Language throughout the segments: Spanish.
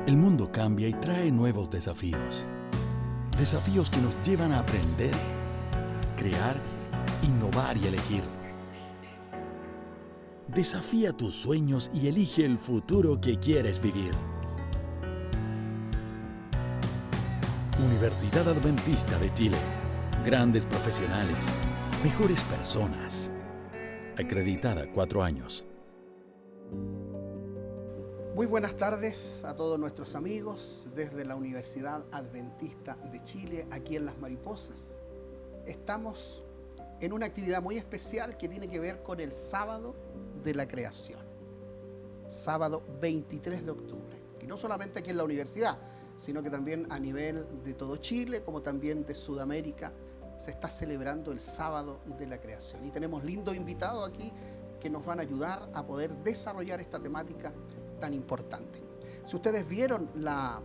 El mundo cambia y trae nuevos desafíos. Desafíos que nos llevan a aprender, crear, innovar y elegir. Desafía tus sueños y elige el futuro que quieres vivir. Universidad Adventista de Chile. Grandes profesionales, mejores personas. Acreditada 4 años. Muy buenas tardes a todos nuestros amigos desde la Universidad Adventista de Chile, aquí en Las Mariposas. Estamos en una actividad muy especial que tiene que ver con el sábado de la creación. Sábado 23 de octubre. Y no solamente aquí en la universidad, sino que también a nivel de todo Chile, como también de Sudamérica, se está celebrando el sábado de la creación. Y tenemos lindos invitados aquí que nos van a ayudar a poder desarrollar esta temática tan importante. Si ustedes vieron la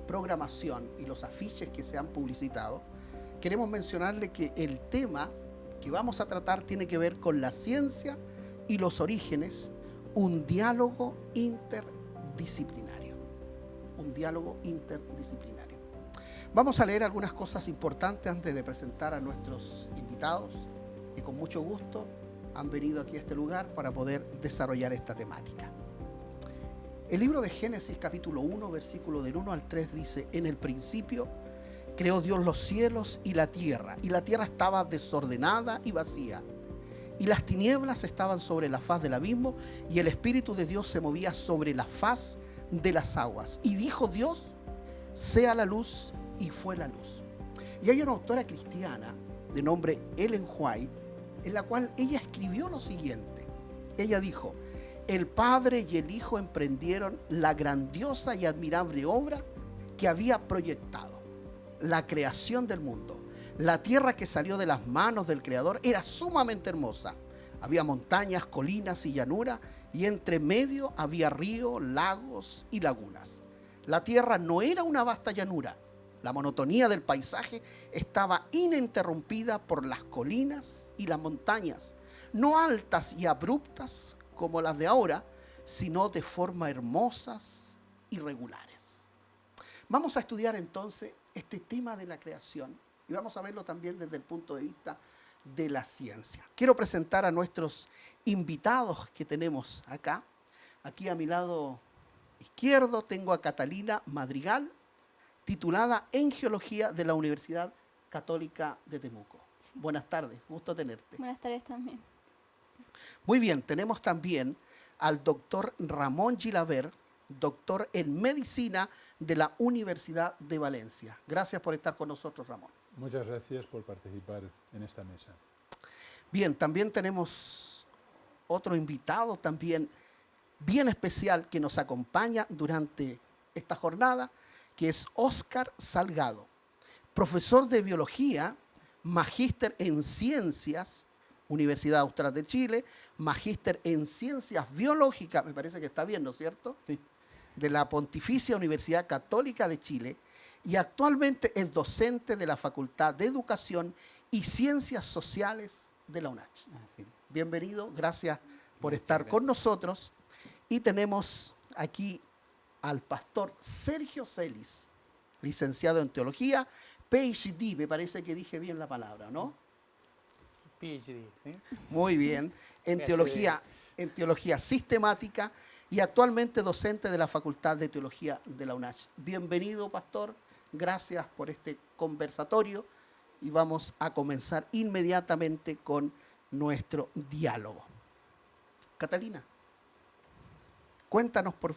programación y los afiches que se han publicitado, queremos mencionarles que el tema que vamos a tratar tiene que ver con la ciencia y los orígenes, un diálogo interdisciplinario. Un diálogo interdisciplinario. Vamos a leer algunas cosas importantes antes de presentar a nuestros invitados, que con mucho gusto han venido aquí a este lugar para poder desarrollar esta temática. El libro de Génesis capítulo 1, versículo del 1 al 3 dice: en el principio creó Dios los cielos y la tierra estaba desordenada y vacía, y las tinieblas estaban sobre la faz del abismo, y el Espíritu de Dios se movía sobre la faz de las aguas. Y dijo Dios: sea la luz, y fue la luz. Y hay una autora cristiana de nombre Ellen White, en la cual ella escribió lo siguiente. Ella dijo: el Padre y el Hijo emprendieron la grandiosa y admirable obra que había proyectado, la creación del mundo. La tierra que salió de las manos del Creador era sumamente hermosa. Había montañas, colinas y llanuras, y entre medio había ríos, lagos y lagunas. La tierra no era una vasta llanura. La monotonía del paisaje estaba ininterrumpida por las colinas y las montañas, no altas y abruptas como las de ahora, sino de forma hermosas y regulares. Vamos a estudiar entonces este tema de la creación y vamos a verlo también desde el punto de vista de la ciencia. Quiero presentar a nuestros invitados que tenemos acá. Aquí a mi lado izquierdo tengo a Catalina Madrigal, titulada en Geología de la Universidad Católica de Temuco. Buenas tardes, gusto tenerte. Buenas tardes también. Muy bien, tenemos también al doctor Ramón Gilabert, doctor en Medicina de la Universidad de Valencia. Gracias por estar con nosotros, Ramón. Muchas gracias por participar en esta mesa. Bien, también tenemos otro invitado también bien especial que nos acompaña durante esta jornada, que es Óscar Salgado, profesor de Biología, magíster en Ciencias, Universidad Austral de Chile, magíster en Ciencias Biológicas, me parece que está bien, ¿no es cierto? Sí. De la Pontificia Universidad Católica de Chile, y actualmente es docente de la Facultad de Educación y Ciencias Sociales de la UNACH. Sí. Bienvenido, gracias por Muchas estar gracias. con nosotros. Y tenemos aquí al pastor Sergio Celis, licenciado en Teología, PhD, me parece que dije bien la palabra, ¿no? PhD, ¿sí? Muy bien, en teología sistemática y actualmente docente de la Facultad de Teología de la UNACH. Bienvenido, pastor, gracias por este conversatorio y vamos a comenzar inmediatamente con nuestro diálogo. Catalina, cuéntanos por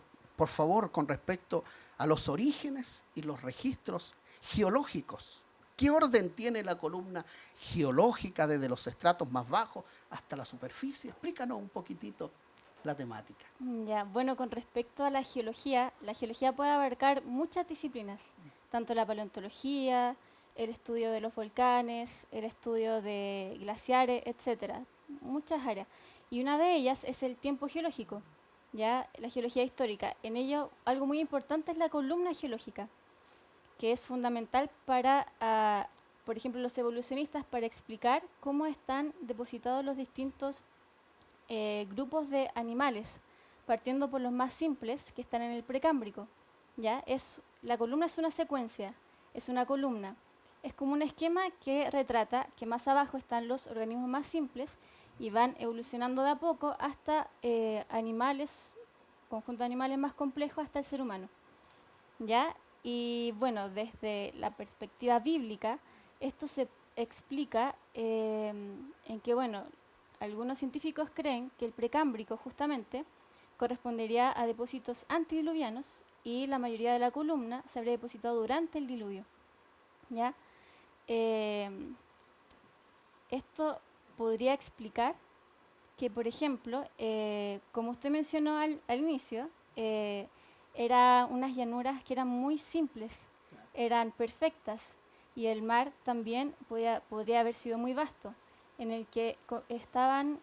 favor con respecto a los orígenes y los registros geológicos. ¿Qué orden tiene la columna geológica desde los estratos más bajos hasta la superficie? Explícanos un poquitito la temática. Ya, bueno, con respecto a la geología puede abarcar muchas disciplinas, tanto la paleontología, el estudio de los volcanes, el estudio de glaciares, etcétera, muchas áreas. Y una de ellas es el tiempo geológico, ya la geología histórica. En ello, algo muy importante es la columna geológica, que es fundamental para, por ejemplo, los evolucionistas, para explicar cómo están depositados los distintos grupos de animales, partiendo por los más simples, que están en el precámbrico, ¿ya? La columna es una secuencia, es una columna. Es como un esquema que retrata que más abajo están los organismos más simples y van evolucionando de a poco hasta animales, conjunto de animales más complejos hasta el ser humano, ¿ya? Y bueno, desde la perspectiva bíblica, esto se explica en que, bueno, algunos científicos creen que el precámbrico justamente correspondería a depósitos antidiluvianos y la mayoría de la columna se habría depositado durante el diluvio, ¿ya? Eh, Esto podría explicar que, por ejemplo, como usted mencionó al inicio, eran unas llanuras que eran muy simples, eran perfectas, y el mar también podría haber sido muy vasto, en el que estaban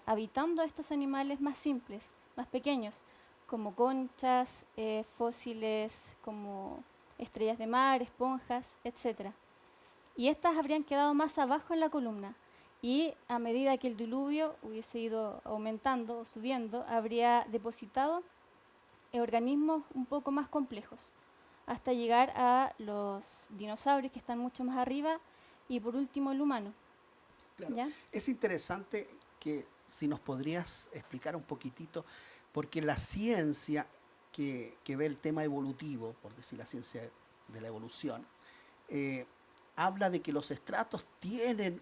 habitando estos animales más simples, más pequeños, como conchas, fósiles, como estrellas de mar, esponjas, etc. Y estas habrían quedado más abajo en la columna. Y a medida que el diluvio hubiese ido aumentando o subiendo, habría depositado organismos un poco más complejos, hasta llegar a los dinosaurios que están mucho más arriba y por último el humano. Claro. ¿Ya? Es interesante que si nos podrías explicar un poquitito, porque la ciencia que ve el tema evolutivo, por decir la ciencia de la evolución, eh, habla de que los estratos tienen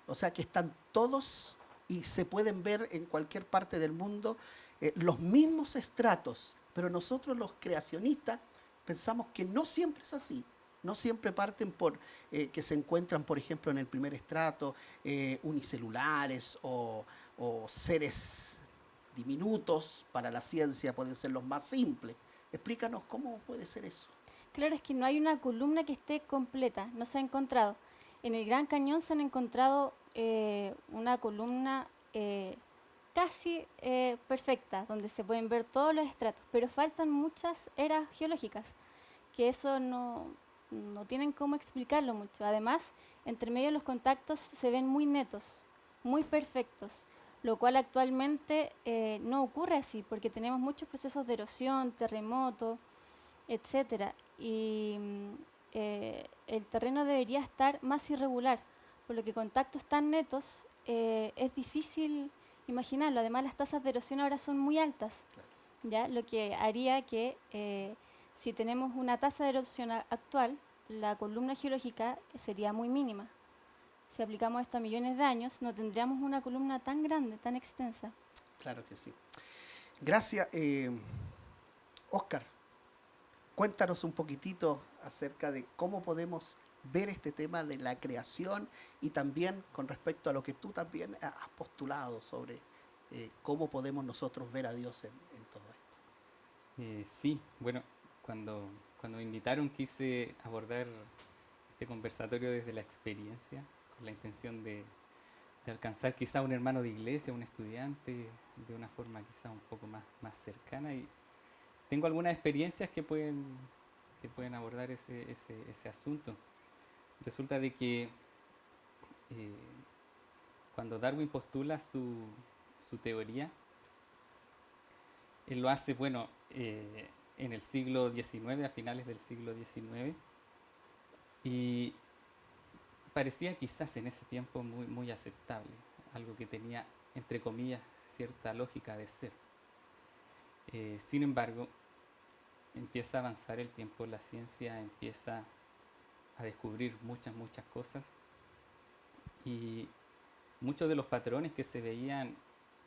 o sea, que están todos y se pueden ver en cualquier parte del mundo los mismos estratos, pero nosotros los creacionistas pensamos que no siempre es así. No siempre parten por que se encuentran, por ejemplo, en el primer estrato unicelulares o seres diminutos. Para la ciencia pueden ser los más simples. Explícanos cómo puede ser eso. Claro, es que no hay una columna que esté completa, no se ha encontrado. En el Gran Cañón se han encontrado una columna casi perfecta, donde se pueden ver todos los estratos, pero faltan muchas eras geológicas, que eso no tienen cómo explicarlo mucho. Además, entre medio los contactos se ven muy netos, muy perfectos, lo cual actualmente no ocurre así, porque tenemos muchos procesos de erosión, terremoto, etcétera. Y el terreno debería estar más irregular, por lo que contactos tan netos es difícil imaginarlo. Además, las tasas de erosión ahora son muy altas, ¿ya? Lo que haría que si tenemos una tasa de erosión actual, la columna geológica sería muy mínima. Si aplicamos esto a millones de años, no tendríamos una columna tan grande, tan extensa. Claro que sí. Gracias. Óscar, cuéntanos un poquitito acerca de cómo podemos ver este tema de la creación y también con respecto a lo que tú también has postulado sobre cómo podemos nosotros ver a Dios en todo esto. Sí, bueno, cuando me invitaron quise abordar este conversatorio desde la experiencia, con la intención de alcanzar quizá un hermano de iglesia, un estudiante, de una forma quizá un poco más cercana. Y tengo algunas experiencias que pueden abordar ese asunto. Resulta de que cuando Darwin postula su teoría, él lo hace, bueno, en el siglo XIX, a finales del siglo XIX, y parecía quizás en ese tiempo muy aceptable, algo que tenía, entre comillas, cierta lógica de ser. Sin embargo, empieza a avanzar el tiempo, la ciencia empieza a descubrir muchas cosas, y muchos de los patrones que se veían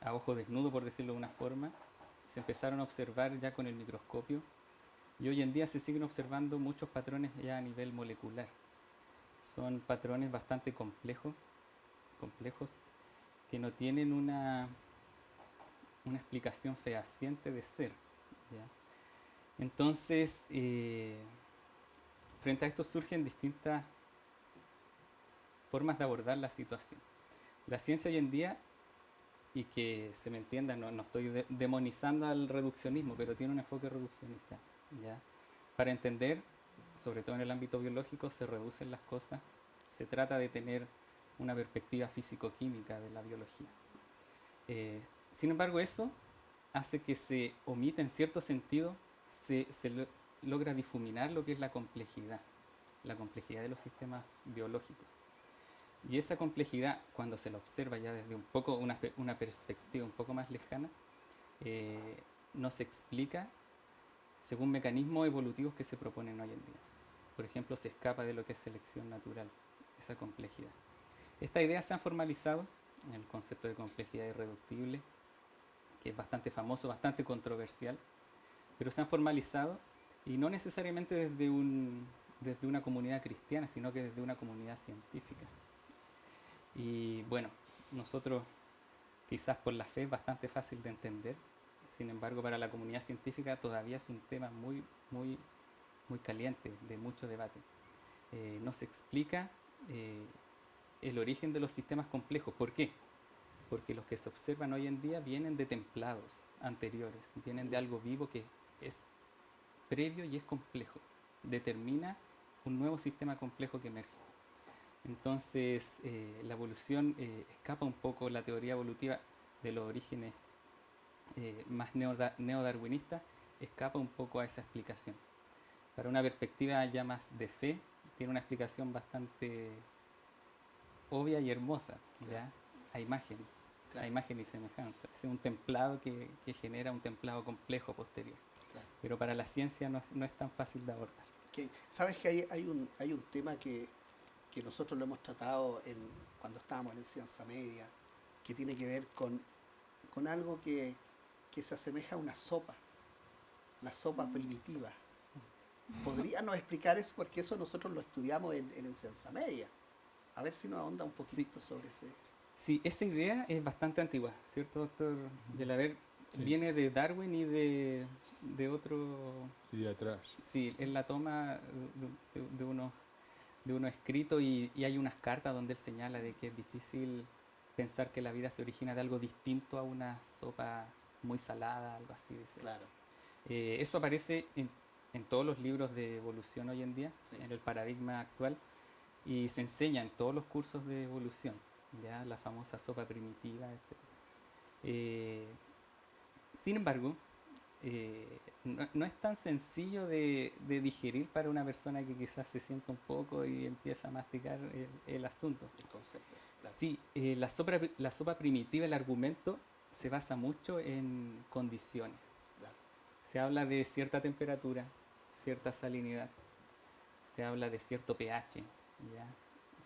a ojo desnudo, por decirlo de una forma, se empezaron a observar ya con el microscopio, y hoy en día se siguen observando muchos patrones ya a nivel molecular. Son patrones bastante complejos, que no tienen una explicación fehaciente de ser, ¿ya? Entonces, frente a esto surgen distintas formas de abordar la situación. La ciencia hoy en día, y que se me entienda, no estoy demonizando al reduccionismo, pero tiene un enfoque reduccionista, ¿ya? Para entender, sobre todo en el ámbito biológico, se reducen las cosas, se trata de tener una perspectiva físico-química de la biología. Sin embargo, eso hace que se omita en cierto sentido, logra difuminar lo que es la complejidad de los sistemas biológicos. Y esa complejidad, cuando se la observa ya desde un poco una perspectiva un poco más lejana, nos explica según mecanismos evolutivos que se proponen hoy en día. Por ejemplo, se escapa de lo que es selección natural, esa complejidad. Estas ideas se han formalizado en el concepto de complejidad irreductible, que es bastante famoso, bastante controversial, pero se han formalizado y no necesariamente desde una comunidad cristiana, sino que desde una comunidad científica. Y bueno, nosotros quizás por la fe es bastante fácil de entender, sin embargo para la comunidad científica todavía es un tema muy, muy, muy caliente, de mucho debate. No se explica el origen de los sistemas complejos. ¿Por qué? Porque los que se observan hoy en día vienen de templados anteriores, vienen de algo vivo que es previo y es complejo, determina un nuevo sistema complejo que emerge. Entonces, la evolución escapa un poco, la teoría evolutiva de los orígenes más neodarwinistas, escapa un poco a esa explicación. Para una perspectiva ya más de fe, tiene una explicación bastante obvia y hermosa, ¿ya? A imagen y semejanza. Es un templado que genera un templado complejo posterior. Claro. Pero para la ciencia no es tan fácil de abordar. Okay. Sabes que hay un tema que nosotros lo hemos tratado cuando estábamos en Ciencia Media, que tiene que ver con algo que se asemeja a una sopa, la sopa primitiva. ¿Podríamos explicar eso? Porque eso nosotros lo estudiamos en Ciencia Media. A ver si nos ahonda un poquito sobre ese... Sí, esa idea es bastante antigua, ¿cierto, doctor Yelaber? Sí. Viene de Darwin y de otro... Y de atrás. Sí, él la toma de unos escritos y hay unas cartas donde él señala de que es difícil pensar que la vida se origina de algo distinto a una sopa muy salada, algo así. Dice. Claro. Eso aparece en todos los libros de evolución hoy en día, Sí. en el paradigma actual, y se enseña en todos los cursos de evolución, ya la famosa sopa primitiva, etc. Sin embargo, no es tan sencillo de digerir para una persona que quizás se sienta un poco y empieza a masticar el asunto. El concepto es, claro. Sí, la sopa primitiva, el argumento, se basa mucho en condiciones. Claro. Se habla de cierta temperatura, cierta salinidad, se habla de cierto pH, ¿ya?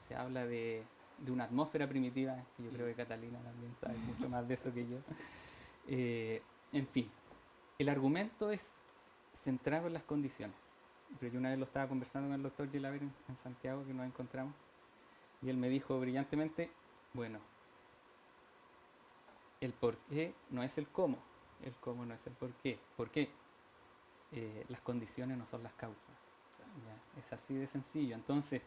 Se habla de una atmósfera primitiva, que yo creo que Catalina también sabe mucho más de eso que yo. En fin, el argumento es centrado en las condiciones. Pero yo una vez lo estaba conversando con el doctor Yelaber en Santiago, que nos encontramos, y él me dijo brillantemente, bueno, el por qué no es el cómo no es el por qué. ¿Por qué? Las condiciones no son las causas. ¿Ya? Es así de sencillo. Entonces,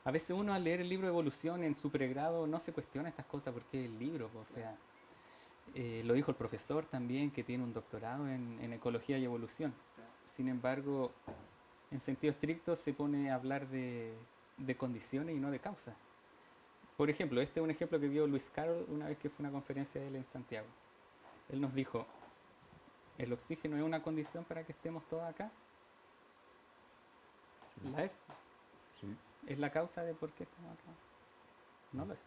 a veces uno al leer el libro de evolución en su pregrado no se cuestiona estas cosas porque es el libro, o sea, lo dijo el profesor también, que tiene un doctorado en ecología y evolución. Sin embargo, en sentido estricto se pone a hablar de condiciones y no de causas. Por ejemplo, este es un ejemplo que dio Lewis Carroll una vez que fue a una conferencia de él en Santiago. Él nos dijo, ¿el oxígeno es una condición para que estemos todos acá? Sí. ¿La es? Sí. ¿Es la causa de por qué estamos acá? No lo es.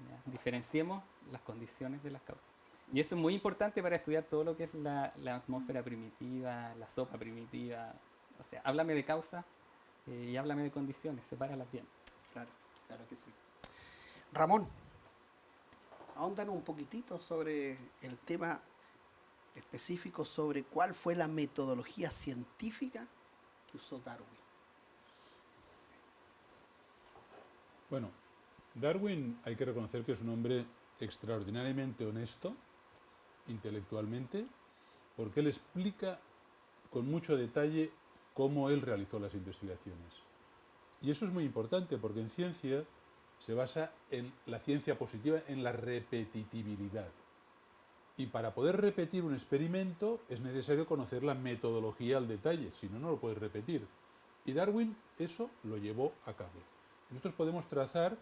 ¿Ya? Diferenciemos las condiciones de las causas. Y eso es muy importante para estudiar todo lo que es la atmósfera primitiva, la sopa primitiva. O sea, háblame de causa y háblame de condiciones, sepáralas bien. Claro, claro que sí. Ramón, ahóndanos un poquitito sobre el tema específico sobre cuál fue la metodología científica que usó Darwin. Bueno, Darwin hay que reconocer que es un hombre extraordinariamente honesto, intelectualmente, porque él explica con mucho detalle cómo él realizó las investigaciones. Y eso es muy importante porque en ciencia se basa en la ciencia positiva, en la repetitividad. Y para poder repetir un experimento es necesario conocer la metodología al detalle, si no, no lo puedes repetir. Y Darwin eso lo llevó a cabo. Nosotros podemos trazar,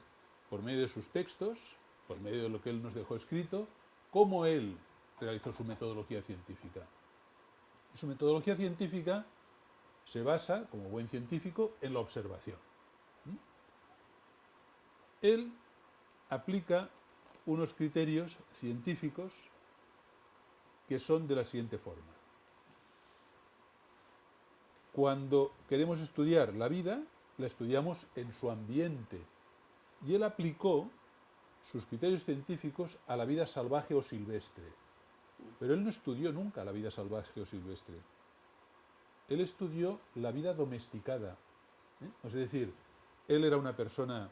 por medio de sus textos, por medio de lo que él nos dejó escrito, cómo él realizó su metodología científica. Y su metodología científica se basa, como buen científico, en la observación. Él aplica unos criterios científicos que son de la siguiente forma. Cuando queremos estudiar la vida, la estudiamos en su ambiente. Y él aplicó sus criterios científicos a la vida salvaje o silvestre. Pero él no estudió nunca la vida salvaje o silvestre. Él estudió la vida domesticada. Es decir, él era una persona,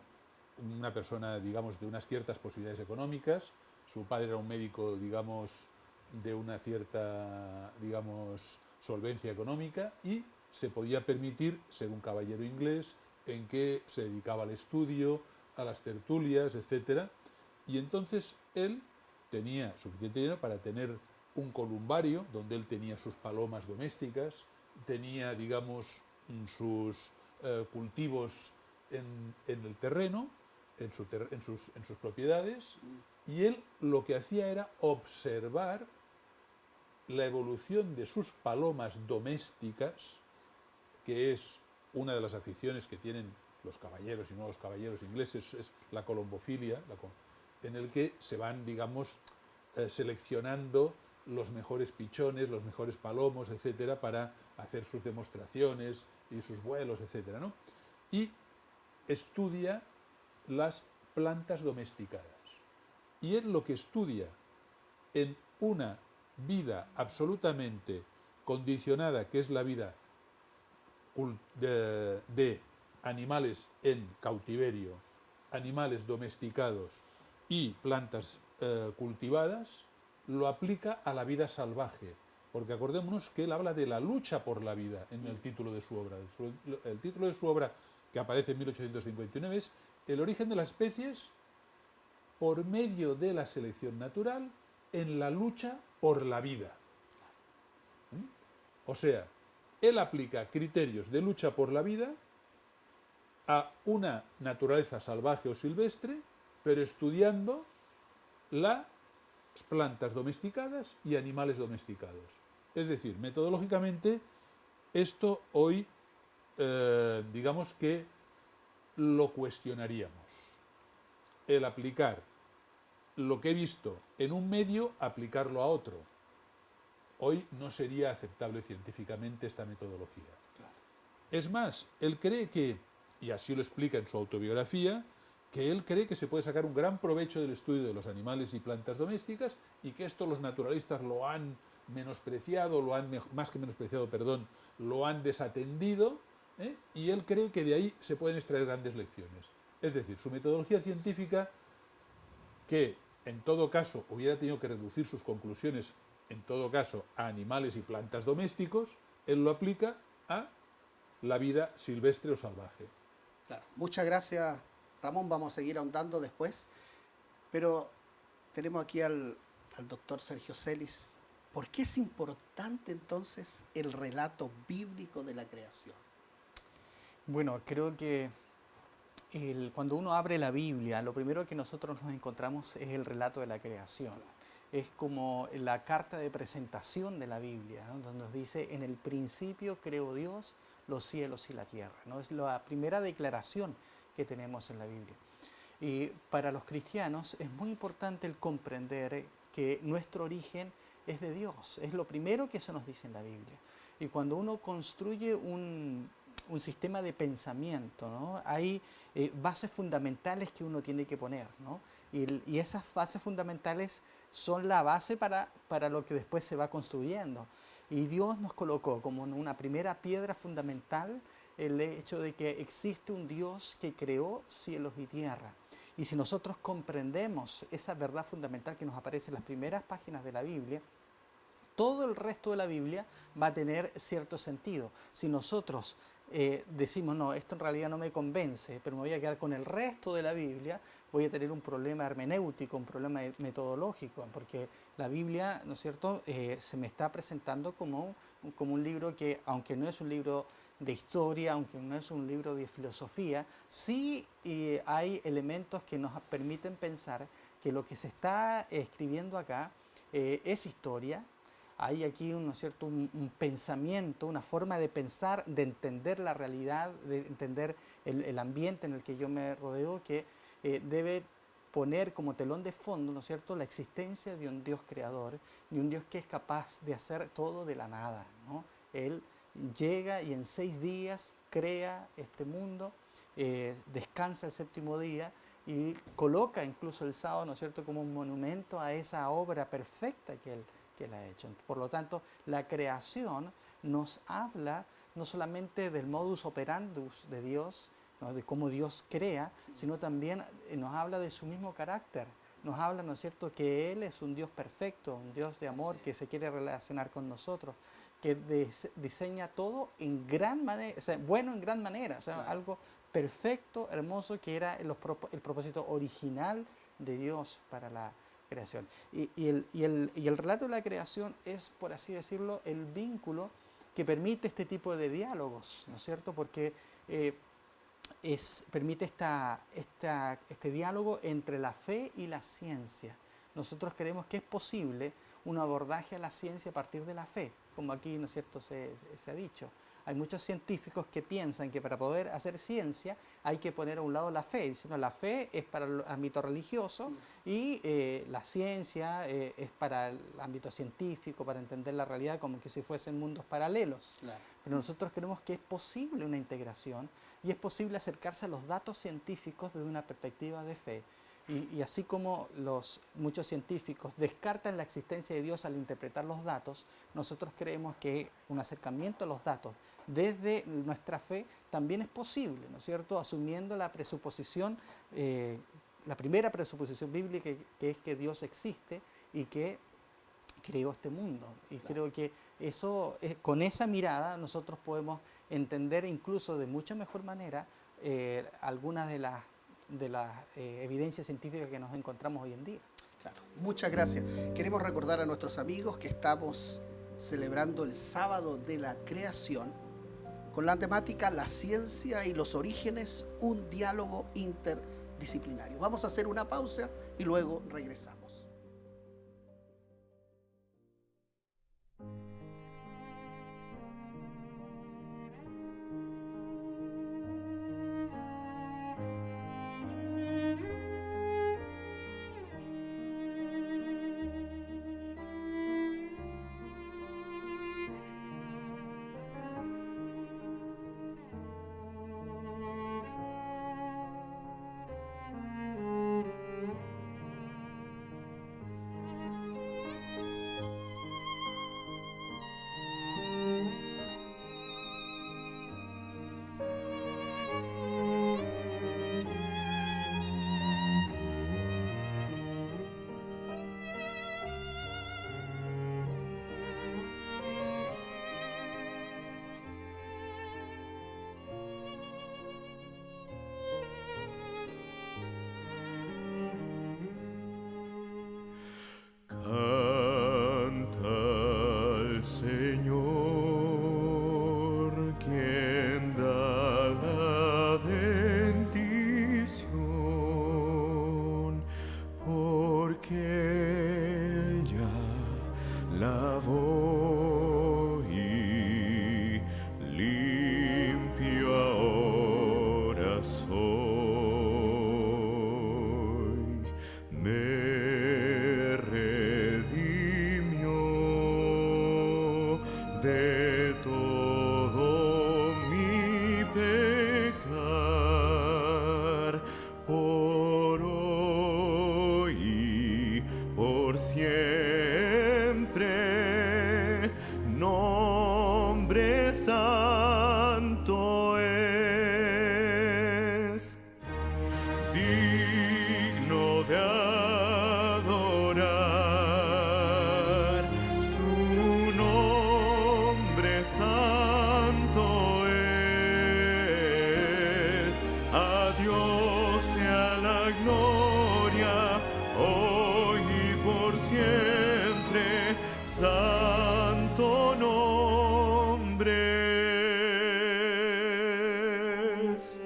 digamos, de unas ciertas posibilidades económicas. Su padre era un médico, digamos, de una cierta, digamos, solvencia económica y se podía permitir ser un caballero inglés en que se dedicaba al estudio, a las tertulias, etc. Y entonces él tenía suficiente dinero para tener un columbario donde él tenía sus palomas domésticas, tenía, digamos, sus cultivos en el terreno, en sus propiedades, y él lo que hacía era observar la evolución de sus palomas domésticas, que es una de las aficiones que tienen los caballeros y no los caballeros ingleses, es la colombofilia, en el que se van, digamos, seleccionando los mejores pichones, los mejores palomos, etcétera, para hacer sus demostraciones y sus vuelos, etcétera, ¿no? Y estudia las plantas domesticadas. Y él lo que estudia en una vida absolutamente condicionada, que es la vida de animales en cautiverio, animales domesticados y plantas cultivadas, lo aplica a la vida salvaje, porque acordémonos que él habla de la lucha por la vida en el título de su obra. El título de su obra, que aparece en 1859, es El origen de las especies por medio de la selección natural en la lucha por la vida. O sea, él aplica criterios de lucha por la vida a una naturaleza salvaje o silvestre, pero estudiando las plantas domesticadas y animales domesticados. Es decir, metodológicamente, esto hoy, digamos que lo cuestionaríamos. El aplicar lo que he visto en un medio, aplicarlo a otro. Hoy no sería aceptable científicamente esta metodología. Claro. Es más, él cree que, y así lo explica en su autobiografía, que él cree que se puede sacar un gran provecho del estudio de los animales y plantas domésticas y que esto los naturalistas lo han menospreciado, más que menospreciado, perdón, lo han desatendido, y él cree que de ahí se pueden extraer grandes lecciones. Es decir, su metodología científica, que en todo caso hubiera tenido que reducir sus conclusiones, en todo caso, a animales y plantas domésticos, él lo aplica a la vida silvestre o salvaje. Claro. Muchas gracias, Ramón. Vamos a seguir ahondando después. Pero tenemos aquí al doctor Sergio Celis. ¿Por qué es importante entonces el relato bíblico de la creación? Bueno, creo que cuando uno abre la Biblia, lo primero que nosotros nos encontramos es el relato de la creación. Es como la carta de presentación de la Biblia, ¿no? Donde nos dice, en el principio creó Dios los cielos y la tierra, ¿no? Es la primera declaración que tenemos en la Biblia. Y para los cristianos es muy importante el comprender que nuestro origen es de Dios. Es lo primero que se nos dice en la Biblia. Y cuando uno construye un sistema de pensamiento, ¿no? Hay bases fundamentales que uno tiene que poner, ¿no? Y esas bases fundamentales son la base para lo que después se va construyendo. Y Dios nos colocó como una primera piedra fundamental el hecho de que existe un Dios que creó cielos y tierra. Y si nosotros comprendemos esa verdad fundamental que nos aparece en las primeras páginas de la Biblia, todo el resto de la Biblia va a tener cierto sentido. Si nosotros decimos, no, esto en realidad no me convence, pero me voy a quedar con el resto de la Biblia, voy a tener un problema hermenéutico, un problema metodológico, porque la Biblia, ¿no es cierto?, se me está presentando como un libro que, aunque no es un libro de historia, aunque no es un libro de filosofía, sí hay elementos que nos permiten pensar que lo que se está escribiendo acá es historia. hay aquí ¿no es cierto? Un pensamiento, una forma de pensar, de entender la realidad, de entender el ambiente en el que yo me rodeo, que debe poner como telón de fondo, ¿no es cierto?, la existencia de un Dios creador, de un Dios que es capaz de hacer todo de la nada, ¿no? Él llega y en 6 días crea este mundo, descansa el séptimo día y coloca incluso el sábado, ¿no es cierto?, como un monumento a esa obra perfecta que él ha hecho. Por lo tanto, la creación nos habla no solamente del modus operandus de Dios, ¿no?, de cómo Dios crea, sino también nos habla de su mismo carácter. Nos habla, ¿no es cierto?, que Él es un Dios perfecto, un Dios de amor que se quiere relacionar con nosotros, que diseña todo en gran manera, o sea, bueno en gran manera, o sea, Claro. algo perfecto, hermoso, que era el propósito original de Dios para la creación. Y el relato de la creación es, por así decirlo, el vínculo que permite este tipo de diálogos, ¿no es cierto?, porque permite este diálogo entre la fe y la ciencia. Nosotros creemos que es posible un abordaje a la ciencia a partir de la fe, como aquí, ¿no es cierto?, se ha dicho. Hay muchos científicos que piensan que para poder hacer ciencia hay que poner a un lado la fe. Dicen, no, la fe es para el ámbito religioso y la ciencia es para el ámbito científico, para entender la realidad como que si fuesen mundos paralelos. Claro. Pero nosotros creemos que es posible una integración y es posible acercarse a los datos científicos desde una perspectiva de fe. Y así como muchos científicos descartan la existencia de Dios al interpretar los datos, nosotros creemos que un acercamiento a los datos desde nuestra fe también es posible, ¿no es cierto?, asumiendo la presuposición, la primera presuposición bíblica, que es que Dios existe y que creó este mundo. Y creo que eso, con esa mirada nosotros podemos entender incluso de mucha mejor manera algunas de las evidencias científicas que nos encontramos hoy en día. Claro. Muchas gracias. Queremos recordar a nuestros amigos que estamos celebrando el sábado de la creación con la temática La ciencia y los orígenes, un diálogo interdisciplinario. Vamos a hacer una pausa y luego regresamos. Santo nombre es.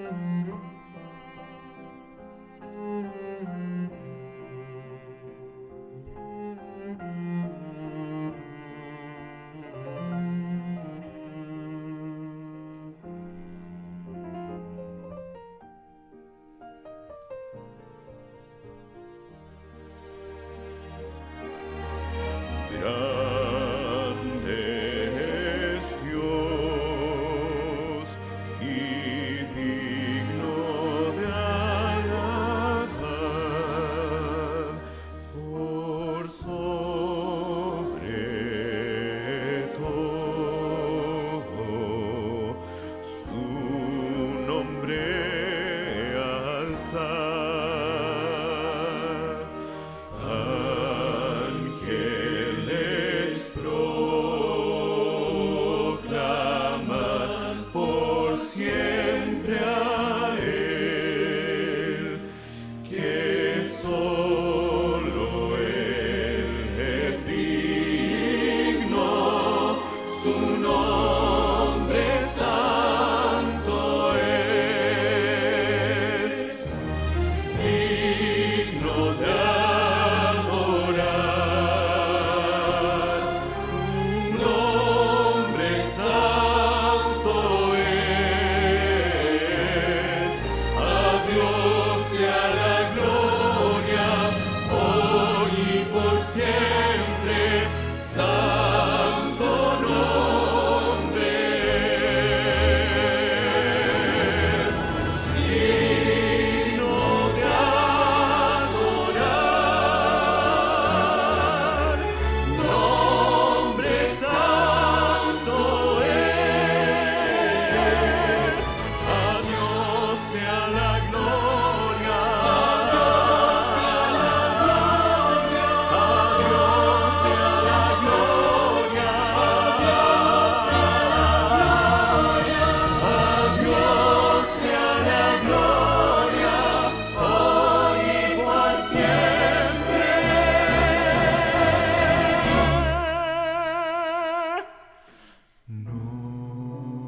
nombre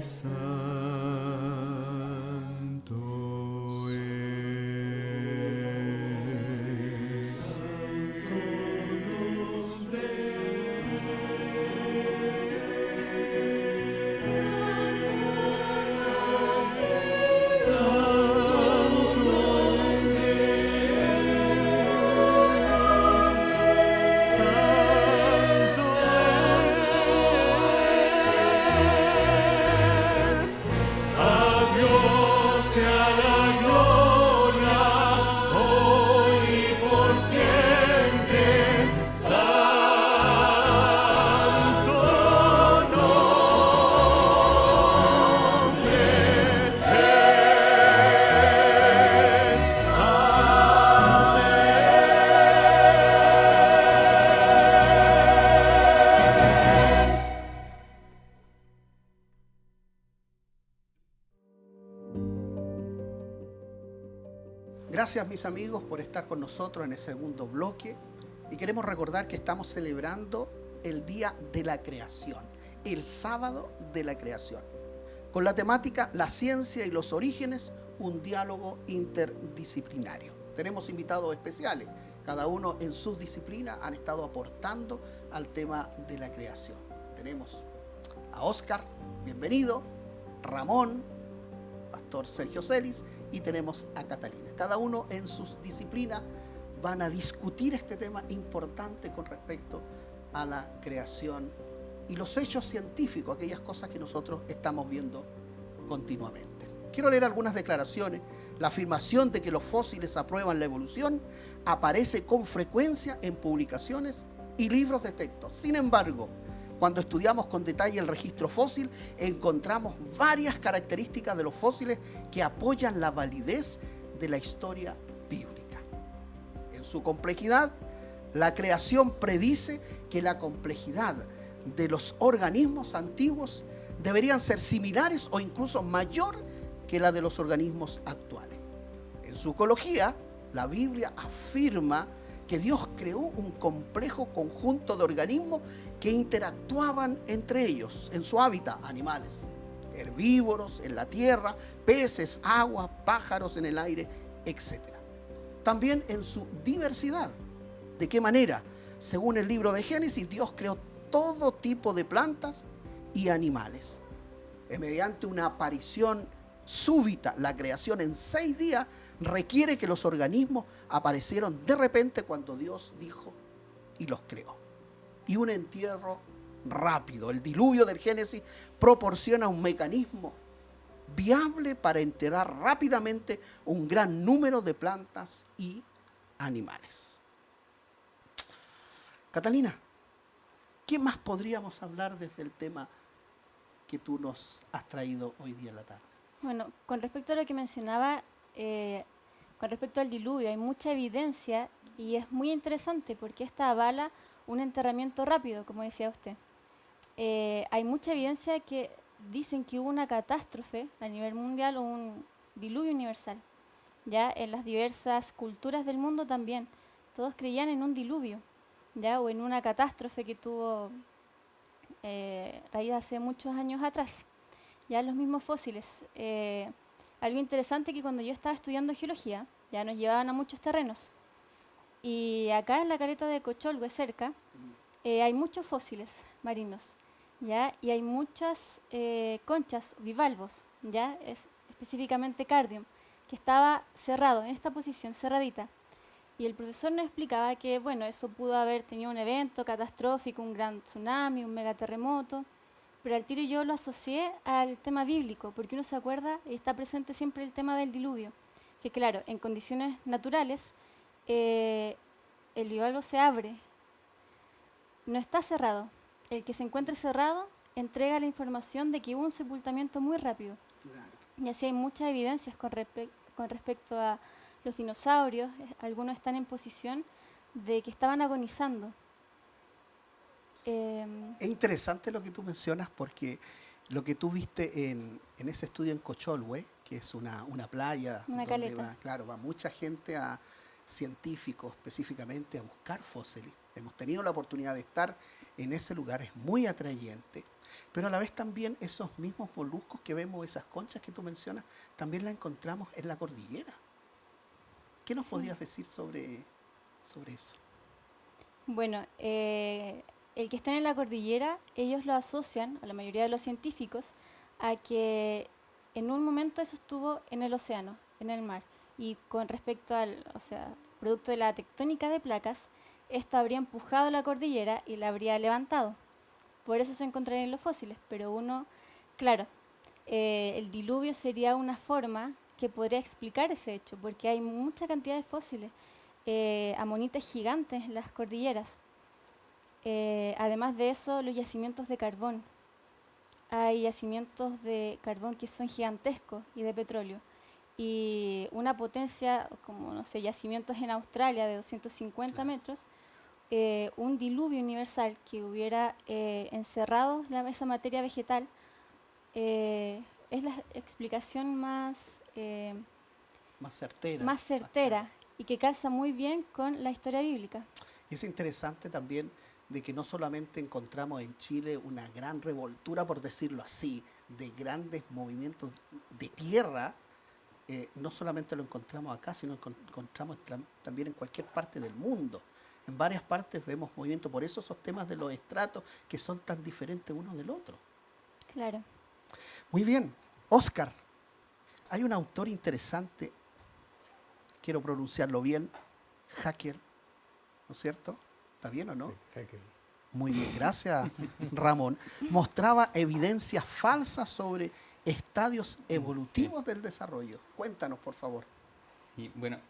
santo es. Gracias, mis amigos, por estar con nosotros en el segundo bloque. Y queremos recordar que estamos celebrando el Día de la Creación, el Sábado de la Creación, con la temática La ciencia y los orígenes, un diálogo interdisciplinario. Tenemos invitados especiales, cada uno en sus disciplinas han estado aportando al tema de la creación. Tenemos a Óscar, bienvenido, Ramón, Pastor Sergio Celis, y tenemos a Catalina. Cada uno en sus disciplinas van a discutir este tema importante con respecto a la creación y los hechos científicos, aquellas cosas que nosotros estamos viendo continuamente. Quiero leer algunas declaraciones. La afirmación de que los fósiles aprueban la evolución aparece con frecuencia en publicaciones y libros de texto. Sin embargo, cuando estudiamos con detalle el registro fósil, encontramos varias características de los fósiles que apoyan la validez de la historia bíblica. En su complejidad, la creación predice que la complejidad de los organismos antiguos deberían ser similares o incluso mayor que la de los organismos actuales. En su ecología, la Biblia afirma que Dios creó un complejo conjunto de organismos que interactuaban entre ellos en su hábitat: animales herbívoros en la tierra, peces, agua, pájaros en el aire, etc. También en su diversidad. ¿De qué manera? Según el libro de Génesis, Dios creó todo tipo de plantas y animales. Mediante una aparición súbita, la creación en 6 días requiere que los organismos aparecieron de repente cuando Dios dijo y los creó. Y un entierro rápido, el diluvio del Génesis, proporciona un mecanismo viable para enterrar rápidamente un gran número de plantas y animales. Catalina, ¿qué más podríamos hablar desde el tema que tú nos has traído hoy día en la tarde? Bueno, con respecto a lo que mencionaba, con respecto al diluvio, hay mucha evidencia y es muy interesante porque esta avala un enterramiento rápido, como decía usted. Hay mucha evidencia que dicen que hubo una catástrofe a nivel mundial o un diluvio universal. Ya en las diversas culturas del mundo también, todos creían en un diluvio, ya, o en una catástrofe que tuvo raíz hace muchos años atrás. Ya los mismos fósiles. Algo interesante que cuando yo estaba estudiando geología, ya nos llevaban a muchos terrenos. Y acá en la caleta de Cocholhue, cerca, hay muchos fósiles marinos, ¿ya? Y hay muchas conchas, bivalvos, ¿ya? Específicamente Cardium, que estaba cerrado, en esta posición, cerradita. Y el profesor nos explicaba que, bueno, eso pudo haber tenido un evento catastrófico, un gran tsunami, un megaterremoto, pero al tiro yo lo asocié al tema bíblico, porque uno se acuerda y está presente siempre el tema del diluvio, que claro, en condiciones naturales, el bivalvo se abre, no está cerrado. El que se encuentre cerrado entrega la información de que hubo un sepultamiento muy rápido. Claro. Y así hay muchas evidencias con respecto a los dinosaurios. Algunos están en posición de que estaban agonizando. Es interesante lo que tú mencionas porque lo que tú viste en ese estudio en Cocholhue, que es una playa Una donde caleta. va mucha gente, científicos específicamente, a buscar fósiles. hemos tenido la oportunidad de estar en ese lugar, es muy atrayente, pero a la vez también esos mismos moluscos que vemos, esas conchas que tú mencionas, también las encontramos en la cordillera. ¿Qué nos podrías decir sobre eso? Bueno, el que está en la cordillera, ellos lo asocian, a la mayoría de los científicos, a que en un momento eso estuvo en el océano, en el mar. Y con respecto al, o sea, producto de la tectónica de placas, esto habría empujado la cordillera y la habría levantado. Por eso se encontrarían en los fósiles. Pero uno, claro, el diluvio sería una forma que podría explicar ese hecho, porque hay mucha cantidad de fósiles, amonites gigantes en las cordilleras. Además de eso, los yacimientos de carbón. Hay yacimientos de carbón que son gigantescos y de petróleo. Y una potencia, como no sé, yacimientos en Australia de 250 metros, un diluvio universal que hubiera encerrado esa materia vegetal, es la explicación Más certera. más certera y que calza muy bien con la historia bíblica. Y es interesante también de que no solamente encontramos en Chile una gran revoltura, por decirlo así, de grandes movimientos de tierra, no solamente lo encontramos acá, sino que encontramos también en cualquier parte del mundo. En varias partes vemos movimientos, por eso esos temas de los estratos que son tan diferentes uno del otro. Claro. Muy bien, Oscar, hay un autor interesante, quiero pronunciarlo bien, Haeckel, ¿no es cierto? ¿Está bien o no? Sí, Haeckel. Muy bien, gracias Ramón. Mostraba evidencias falsas sobre estadios evolutivos del desarrollo. Cuéntanos, por favor. Sí, bueno,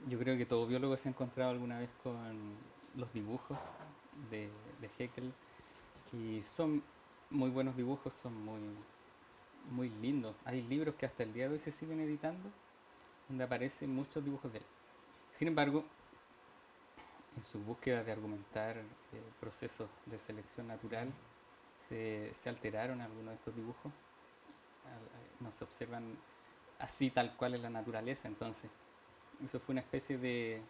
yo creo que todo biólogo se ha encontrado alguna vez con los dibujos de Haeckel y son muy buenos dibujos, son muy lindos. Hay libros que hasta el día de hoy se siguen editando donde aparecen muchos dibujos de él. Sin embargo, en su búsqueda de argumentar procesos de selección natural, se alteraron algunos de estos dibujos. No se observan así tal cual en la naturaleza. Entonces, eso fue una especie de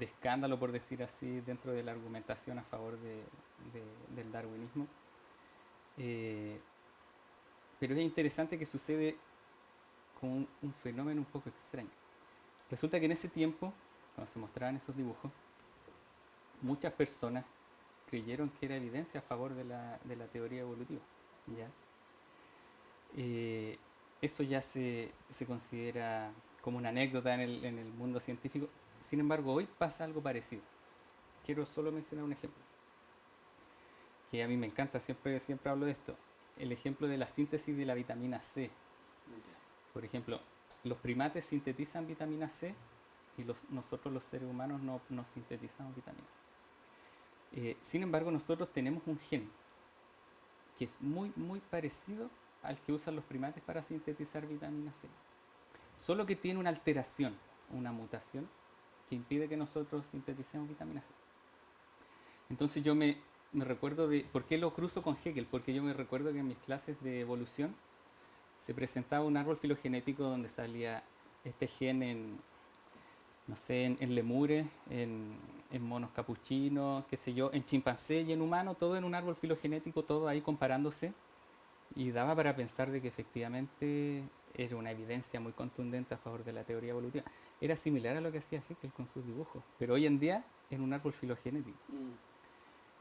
escándalo, por decir así, dentro de la argumentación a favor del darwinismo. Pero es interesante que sucede con un fenómeno un poco extraño. Resulta que en ese tiempo, cuando se mostraban esos dibujos, muchas personas creyeron que era evidencia a favor de la teoría evolutiva. ¿Ya? Eso ya se considera como una anécdota en el mundo científico. Sin embargo, hoy pasa algo parecido. Quiero solo mencionar un ejemplo, que a mí me encanta, siempre hablo de esto. El ejemplo de la síntesis de la vitamina C. Por ejemplo, los primates sintetizan vitamina C y nosotros los seres humanos no sintetizamos vitamina C. Sin embargo, nosotros tenemos un gen que es muy parecido al que usan los primates para sintetizar vitamina C. Solo que tiene una alteración, una mutación, que impide que nosotros sinteticemos vitamina C. Entonces yo me recuerdo de... ¿Por qué lo cruzo con Haeckel? Porque yo me recuerdo que en mis clases de evolución se presentaba un árbol filogenético donde salía este gen en lemures, en monos capuchinos, qué sé yo, en chimpancé y en humano, todo en un árbol filogenético, todo ahí comparándose, y daba para pensar de que efectivamente era una evidencia muy contundente a favor de la teoría evolutiva. Era similar a lo que hacía Haeckel con sus dibujos, pero hoy en día en un árbol filogenético.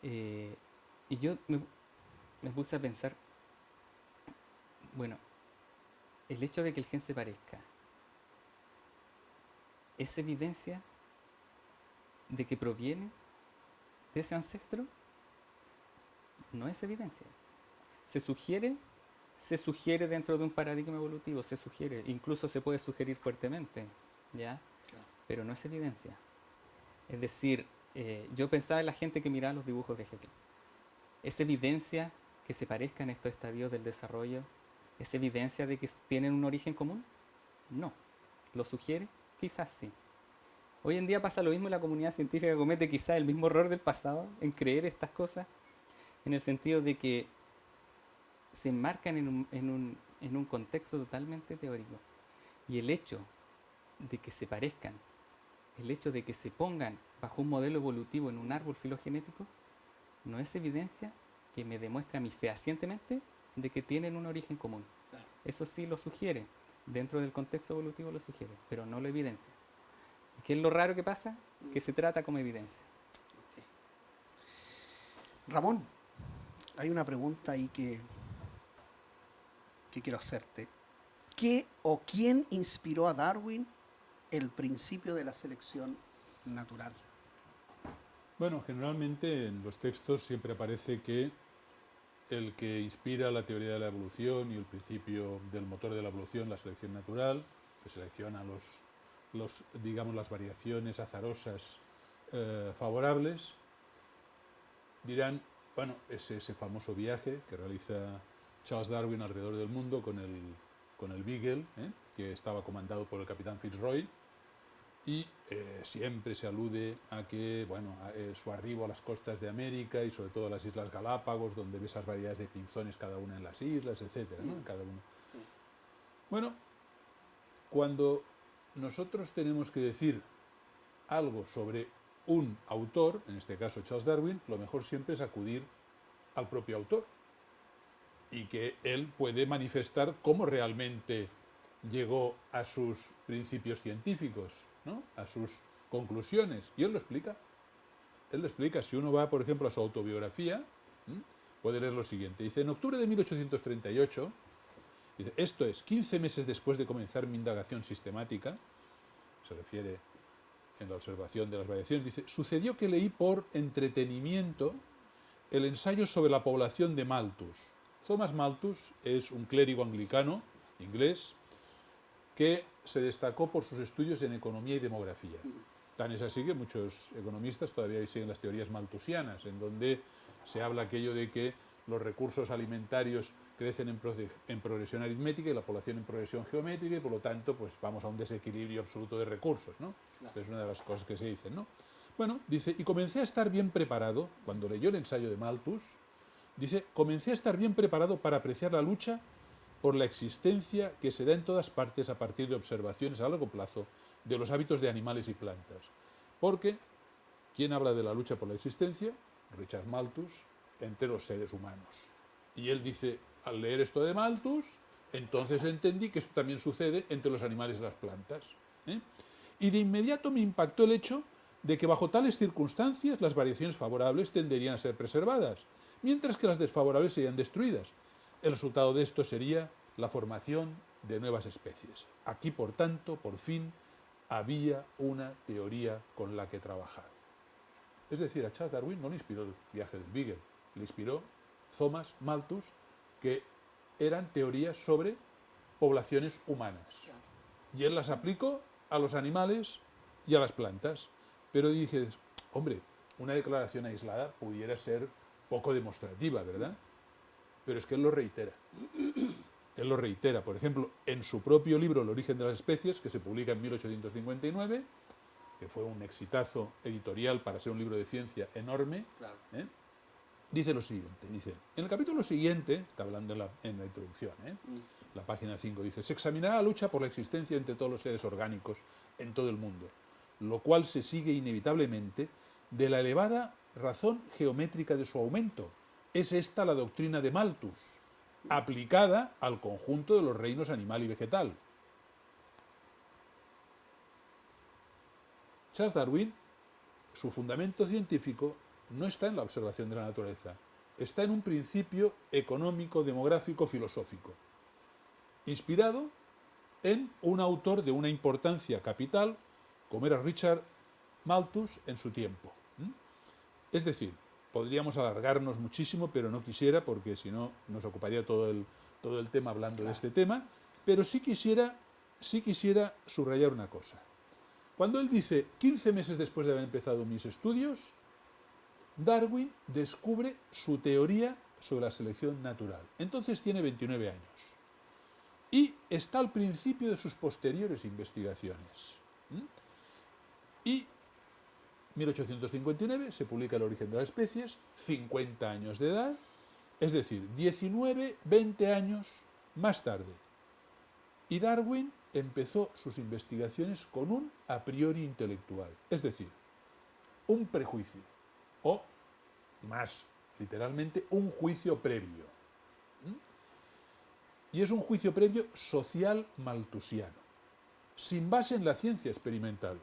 Y yo me puse a pensar, bueno, el hecho de que el gen se parezca, ¿es evidencia de que proviene de ese ancestro? No es evidencia. Se sugiere dentro de un paradigma evolutivo, se sugiere, incluso se puede sugerir fuertemente, ¿ya? Claro. Pero no es evidencia. Es decir, yo pensaba en la gente que miraba los dibujos de Haeckel. ¿Es evidencia que se parezcan estos estadios del desarrollo? ¿Es evidencia de que tienen un origen común? No. ¿Lo sugiere? Quizás sí. Hoy en día pasa lo mismo, la comunidad científica comete quizás el mismo error del pasado en creer estas cosas, en el sentido de que se enmarcan en un contexto totalmente teórico. Y el hecho de que se parezcan, el hecho de que se pongan bajo un modelo evolutivo en un árbol filogenético, no es evidencia que me demuestre a mí fehacientemente de que tienen un origen común. Claro. Eso sí lo sugiere, dentro del contexto evolutivo lo sugiere, pero no lo evidencia. ¿Qué es lo raro que pasa? Que se trata como evidencia. Ramón, hay una pregunta ahí que quiero hacerte. ¿Qué o quién inspiró a Darwin el principio de la selección natural? Bueno, generalmente en los textos siempre aparece que el que inspira la teoría de la evolución y el principio del motor de la evolución, la selección natural, que selecciona digamos, las variaciones azarosas favorables, dirán, bueno, ese famoso viaje que realiza Charles Darwin alrededor del mundo con el Beagle, que estaba comandado por el capitán Fitzroy, y siempre se alude a que, bueno, su arribo a las costas de América y sobre todo a las Islas Galápagos, donde ve esas variedades de pinzones cada una en las islas, etcétera, ¿no? Cada uno. Bueno, cuando nosotros tenemos que decir algo sobre un autor, en este caso Charles Darwin, lo mejor siempre es acudir al propio autor y que él puede manifestar cómo realmente llegó a sus principios científicos, ¿no? A sus conclusiones, y él lo explica. Él lo explica. Si uno va, por ejemplo, a su autobiografía, puede leer lo siguiente. Dice, en octubre de 1838, dice, esto es, 15 meses después de comenzar mi indagación sistemática, se refiere en la observación de las variaciones, dice, sucedió que leí por entretenimiento el ensayo sobre la población de Malthus. Thomas Malthus es un clérigo anglicano, inglés, que se destacó por sus estudios en economía y demografía. Tan es así que muchos economistas todavía siguen las teorías malthusianas, en donde se habla aquello de que los recursos alimentarios crecen en progresión aritmética y la población en progresión geométrica, y por lo tanto pues vamos a un desequilibrio absoluto de recursos, ¿no? Claro. Esta es una de las cosas que se dicen, ¿no? Bueno, dice, y comencé a estar bien preparado, cuando leyó el ensayo de Malthus, dice, comencé a estar bien preparado para apreciar la lucha por la existencia que se da en todas partes a partir de observaciones a largo plazo de los hábitos de animales y plantas. Porque, ¿quién habla de la lucha por la existencia? Richard Malthus, entre los seres humanos. Y él dice, al leer esto de Malthus, entonces entendí que esto también sucede entre los animales y las plantas. Y de inmediato me impactó el hecho de que bajo tales circunstancias las variaciones favorables tenderían a ser preservadas, mientras que las desfavorables serían destruidas. El resultado de esto sería la formación de nuevas especies. Aquí, por tanto, por fin, había una teoría con la que trabajar. Es decir, a Charles Darwin no le inspiró el viaje del Beagle, le inspiró Thomas Malthus, que eran teorías sobre poblaciones humanas. Y él las aplicó a los animales y a las plantas. Pero dije, hombre, una declaración aislada pudiera ser poco demostrativa, ¿verdad? Pero es que él lo reitera. Él lo reitera, por ejemplo, en su propio libro El origen de las especies, que se publica en 1859, que fue un exitazo editorial para ser un libro de ciencia enorme, Claro. Dice lo siguiente, dice, en el capítulo siguiente, está hablando en la introducción, la página 5, dice, se examinará la lucha por la existencia entre todos los seres orgánicos en todo el mundo, lo cual se sigue inevitablemente de la elevada razón geométrica de su aumento. Es esta la doctrina de Malthus, aplicada al conjunto de los reinos animal y vegetal. Charles Darwin, su fundamento científico no está en la observación de la naturaleza, está en un principio económico, demográfico, filosófico, inspirado en un autor de una importancia capital, como era Richard Malthus en su tiempo. Es decir, podríamos alargarnos muchísimo, pero no quisiera, porque si no nos ocuparía todo el tema hablando de este tema, pero sí quisiera subrayar una cosa. Cuando él dice, 15 meses después de haber empezado mis estudios, Darwin descubre su teoría sobre la selección natural. Entonces tiene 29 años. Y está al principio de sus posteriores investigaciones. Y 1859 se publica El origen de las especies, 50 años de edad, es decir, 19, 20 años más tarde. Y Darwin empezó sus investigaciones con un a priori intelectual, es decir, un prejuicio, o más literalmente, un juicio previo. Y es un juicio previo social malthusiano, sin base en la ciencia experimental.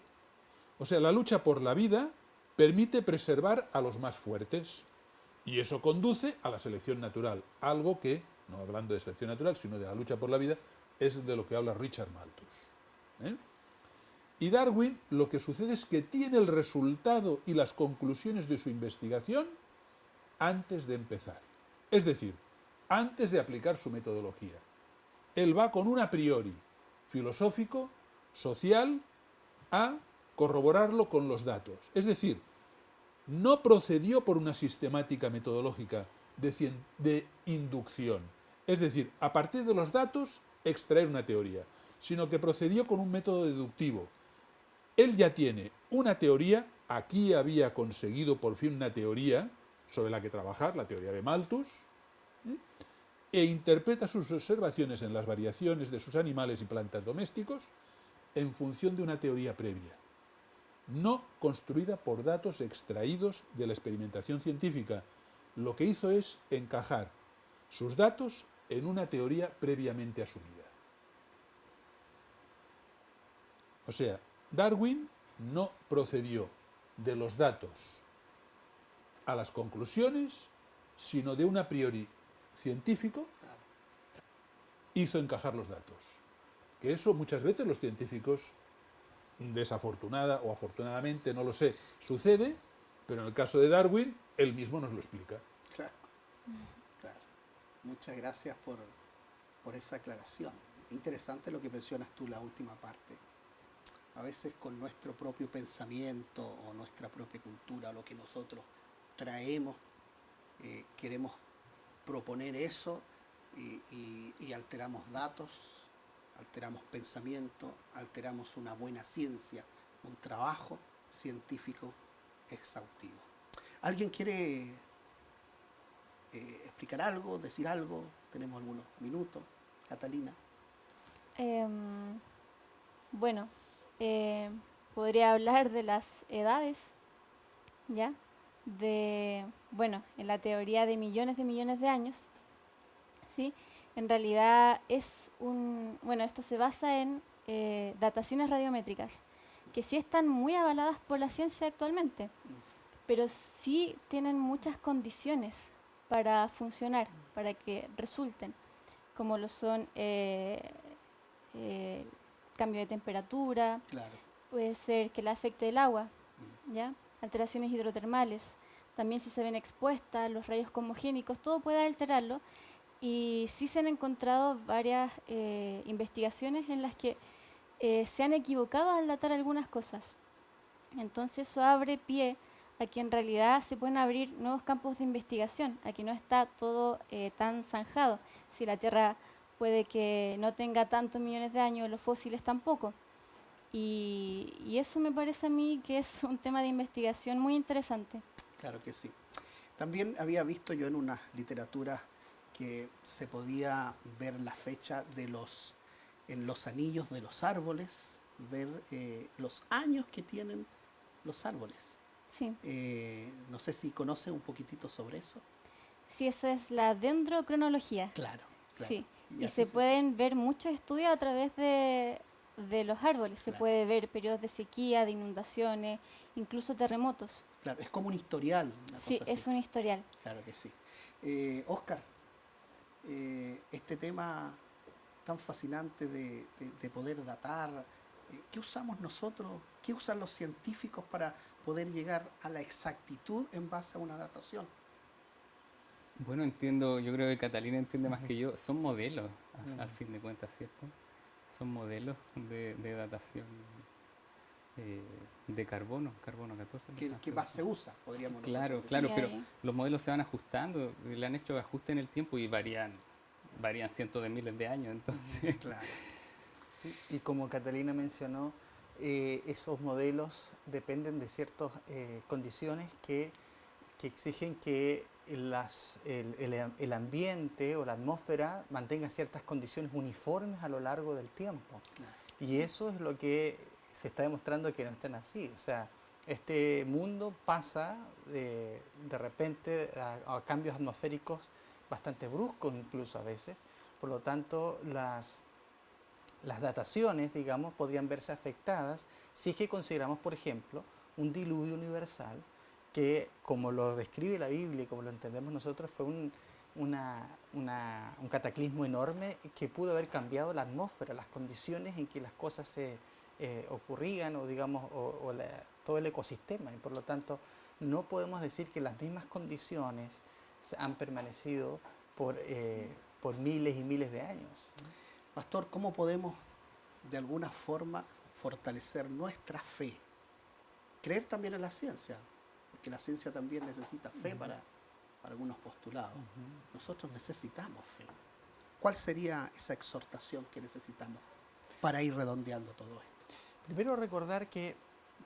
O sea, la lucha por la vida permite preservar a los más fuertes, y eso conduce a la selección natural, algo que, no hablando de selección natural, sino de la lucha por la vida, es de lo que habla Richard Malthus. Y Darwin, lo que sucede es que tiene el resultado y las conclusiones de su investigación antes de empezar. Es decir, antes de aplicar su metodología. Él va con un a priori filosófico, social, a corroborarlo con los datos. Es decir, no procedió por una sistemática metodológica de inducción. Es decir, a partir de los datos, extraer una teoría, sino que procedió con un método deductivo. Él ya tiene una teoría, aquí había conseguido por fin una teoría sobre la que trabajar, la teoría de Malthus, e interpreta sus observaciones en las variaciones de sus animales y plantas domésticos en función de una teoría previa, no construida por datos extraídos de la experimentación científica. Lo que hizo es encajar sus datos en una teoría previamente asumida. O sea, Darwin no procedió de los datos a las conclusiones, sino de un a priori científico, hizo encajar los datos. Que eso muchas veces los científicos, desafortunada o afortunadamente, no lo sé, sucede, pero en el caso de Darwin, él mismo nos lo explica. Claro, claro. Muchas gracias por esa aclaración. Interesante lo que mencionas tú, la última parte. A veces con nuestro propio pensamiento o nuestra propia cultura, lo que nosotros traemos, queremos proponer eso y alteramos datos, alteramos pensamiento, alteramos una buena ciencia, un trabajo científico exhaustivo. ¿Alguien quiere explicar algo, decir algo? Tenemos algunos minutos. Catalina. Bueno, podría hablar de las edades, ¿ya? Bueno, en la teoría de millones de años, ¿sí? En realidad bueno, esto se basa en dataciones radiométricas, que sí están muy avaladas por la ciencia actualmente, pero sí tienen muchas condiciones para funcionar, para que resulten, como lo son cambio de temperatura, Claro. puede ser que le afecte el agua, ¿ya? Alteraciones hidrotermales, también si se ven expuestas, los rayos cosmogénicos, todo puede alterarlo. Y sí se han encontrado varias investigaciones en las que se han equivocado al datar algunas cosas. Entonces eso abre pie a que en realidad se pueden abrir nuevos campos de investigación, a que no está todo tan zanjado. Si la Tierra puede que no tenga tantos millones de años, los fósiles tampoco. Y eso me parece a mí que es un tema de investigación muy interesante. Claro que sí. También había visto yo en una literatura que se podía ver la fecha en los anillos de los árboles, ver los años que tienen los árboles. Sí. No sé si conoce un poquitito sobre eso. Sí, eso es la dendrocronología. Claro, claro. Sí. Y así se pueden ver muchos estudios a través de los árboles. Se Claro. puede ver periodos de sequía, de inundaciones, incluso terremotos. Claro, es como un historial. Una Sí, cosa así. es un historial. Claro que sí. Óscar, este tema tan fascinante de poder datar, ¿qué usamos nosotros? ¿Qué usan los científicos para poder llegar a la exactitud en base a una datación? Bueno, entiendo, yo creo que Catalina entiende más que yo, son modelos, al fin de cuentas, ¿cierto? Son modelos de datación de carbono 14. ¿Qué más se usa? Podríamos Claro, nosotros claro, Sí, pero ahí. los modelos se van ajustando, le han hecho ajuste en el tiempo y varían cientos de miles de años, entonces. decir. Claro. Y como Catalina mencionó, esos modelos dependen de ciertas condiciones que exigen que el ambiente o la atmósfera mantenga ciertas condiciones uniformes a lo largo del tiempo. Claro. Y eso es lo que se está demostrando que no están así. O sea, Este mundo pasa de repente a cambios atmosféricos bastante bruscos incluso a veces. Por lo tanto, las dataciones, digamos, podrían verse afectadas si es que consideramos, por ejemplo, un diluvio universal que, como lo describe la Biblia y como lo entendemos nosotros, fue un cataclismo enorme que pudo haber cambiado la atmósfera, las condiciones en que las cosas se ocurrían, o digamos, todo el ecosistema, y por lo tanto no podemos decir que las mismas condiciones han permanecido por miles y miles de años. Pastor, ¿cómo podemos de alguna forma fortalecer nuestra fe? Creer también en la ciencia, porque la ciencia también necesita fe para algunos postulados. Nosotros necesitamos fe. ¿Cuál sería esa exhortación que necesitamos para ir redondeando todo esto? Primero, recordar que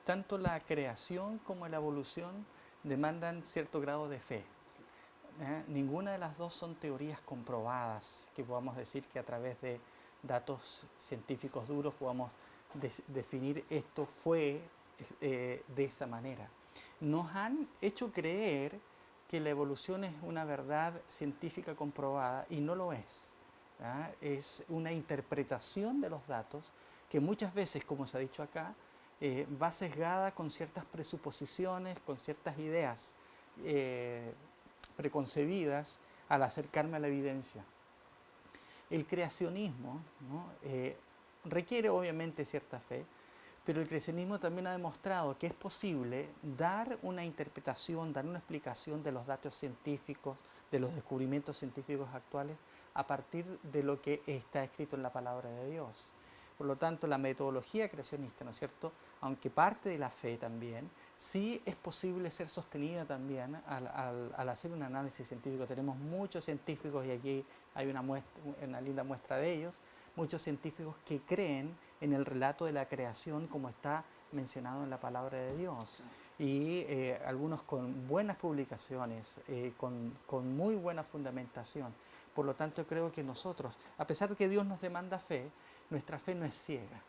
tanto la creación como la evolución demandan cierto grado de fe. Ninguna de las dos son teorías comprobadas, que podamos decir que a través de datos científicos duros podamos definir esto fue de esa manera. Nos han hecho creer que la evolución es una verdad científica comprobada y no lo es. Es una interpretación de los datos que muchas veces, como se ha dicho acá, va sesgada con ciertas presuposiciones, con ciertas ideas preconcebidas al acercarme a la evidencia. El creacionismo, ¿no? Requiere obviamente cierta fe, pero el creacionismo también ha demostrado que es posible dar una interpretación, dar una explicación de los datos científicos, de los descubrimientos científicos actuales, a partir de lo que está escrito en la palabra de Dios. Por lo tanto, la metodología creacionista, ¿no es cierto?, aunque parte de la fe también, sí es posible ser sostenida también al hacer un análisis científico. Tenemos muchos científicos, y aquí hay una linda muestra de ellos, muchos científicos que creen en el relato de la creación como está mencionado en la palabra de Dios. Y algunos con buenas publicaciones, con muy buena fundamentación. Por lo tanto, creo que nosotros, a pesar de que Dios nos demanda fe, nuestra fe no es ciega.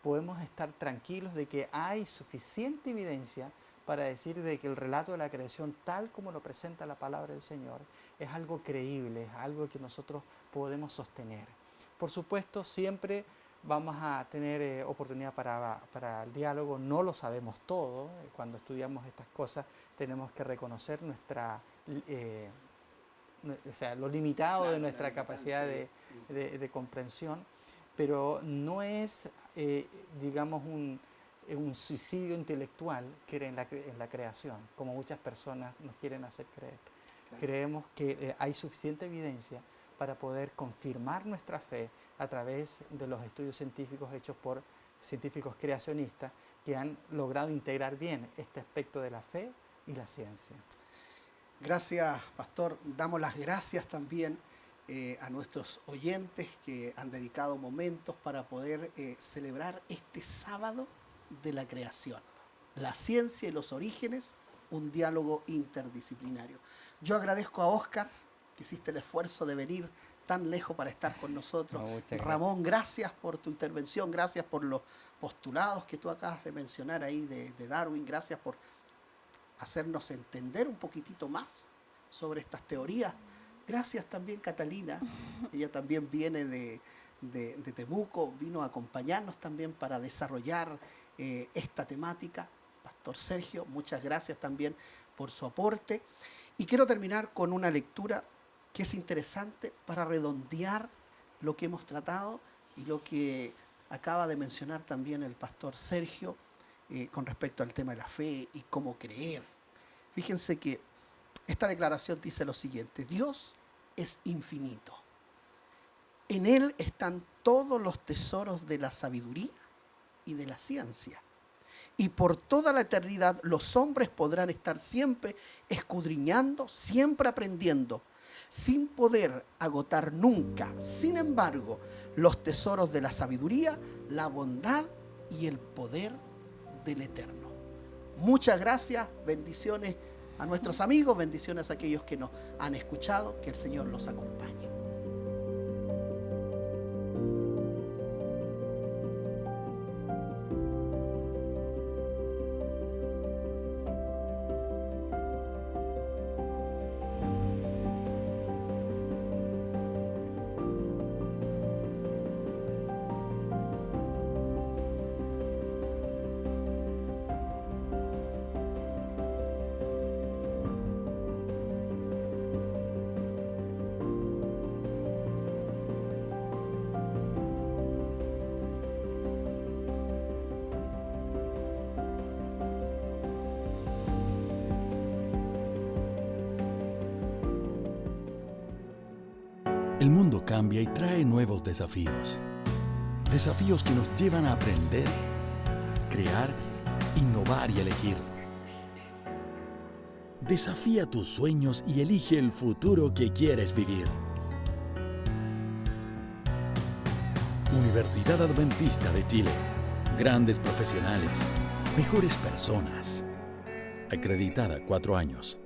Podemos estar tranquilos de que hay suficiente evidencia para decir de que el relato de la creación, tal como lo presenta la palabra del Señor, es algo creíble, es algo que nosotros podemos sostener. Por supuesto, siempre vamos a tener oportunidad para el diálogo, no lo sabemos todo. Cuando estudiamos estas cosas tenemos que reconocer lo limitado de nuestra capacidad de comprensión, pero no es, digamos, un suicidio intelectual creer en la creación, como muchas personas nos quieren hacer creer. Claro. Creemos que hay suficiente evidencia para poder confirmar nuestra fe a través de los estudios científicos hechos por científicos creacionistas que han logrado integrar bien este aspecto de la fe y la ciencia. Gracias, Pastor. Damos las gracias también a nuestros oyentes que han dedicado momentos para poder celebrar este sábado de la creación. La ciencia y los orígenes, un diálogo interdisciplinario. Yo agradezco a Óscar que hiciste el esfuerzo de venir tan lejos para estar con nosotros. No, Ramón, gracias por tu intervención, gracias por los postulados que tú acabas de mencionar ahí de Darwin, gracias por hacernos entender un poquitito más sobre estas teorías. Gracias también, Catalina, ella también viene de Temuco, vino a acompañarnos también para desarrollar esta temática. Pastor Sergio, muchas gracias también por su aporte. Y quiero terminar con una lectura que es interesante para redondear lo que hemos tratado y lo que acaba de mencionar también el pastor Sergio con respecto al tema de la fe y cómo creer. Fíjense que esta declaración dice lo siguiente: Dios es infinito. En Él están todos los tesoros de la sabiduría y de la ciencia. Y por toda la eternidad los hombres podrán estar siempre escudriñando, siempre aprendiendo, sin poder agotar nunca, sin embargo, los tesoros de la sabiduría, la bondad y el poder del Eterno. Muchas gracias, bendiciones a nuestros amigos, bendiciones a aquellos que nos han escuchado, que el Señor los acompañe. El mundo cambia y trae nuevos desafíos. Desafíos que nos llevan a aprender, crear, innovar y elegir. Desafía tus sueños y elige el futuro que quieres vivir. Universidad Adventista de Chile. Grandes profesionales, mejores personas. Acreditada 4 años.